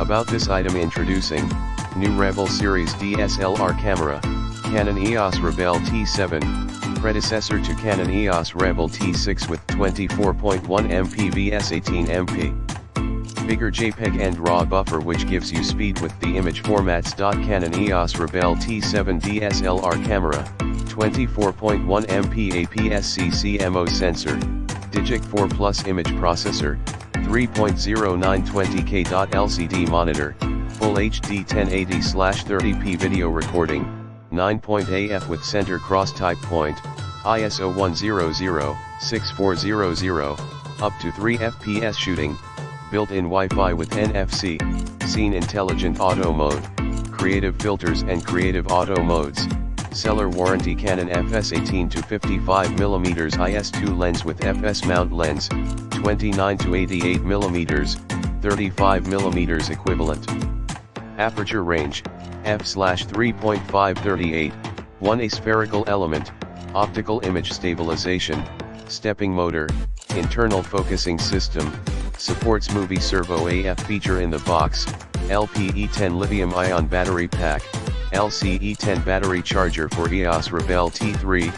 About this item: introducing, new Rebel Series DSLR camera, Canon EOS Rebel T7, predecessor to Canon EOS Rebel T6 with 24.1 MP vs 18 MP. Bigger JPEG and RAW buffer which gives you speed with the image formats. Canon EOS Rebel T7 DSLR camera, 24.1 MP APS-C CMOS sensor, Digic 4 Plus image processor, 3.0920K LCD monitor, Full HD 1080/30p video recording, 9.0 AF with center cross type point, ISO 100/6400, up to 3 FPS shooting, built-in Wi-Fi with NFC, Scene Intelligent Auto Mode, Creative Filters and Creative Auto Modes, Seller Warranty. Canon FS18 to 55mm IS2 lens with FS mount lens, 29 to 88mm, 35mm equivalent. Aperture range, f/3.538, 1 aspherical element, optical image stabilization, stepping motor, internal focusing system, supports movie servo AF feature in the box, LPE10 lithium-ion battery pack, LCE10 battery charger for EOS Rebel T3,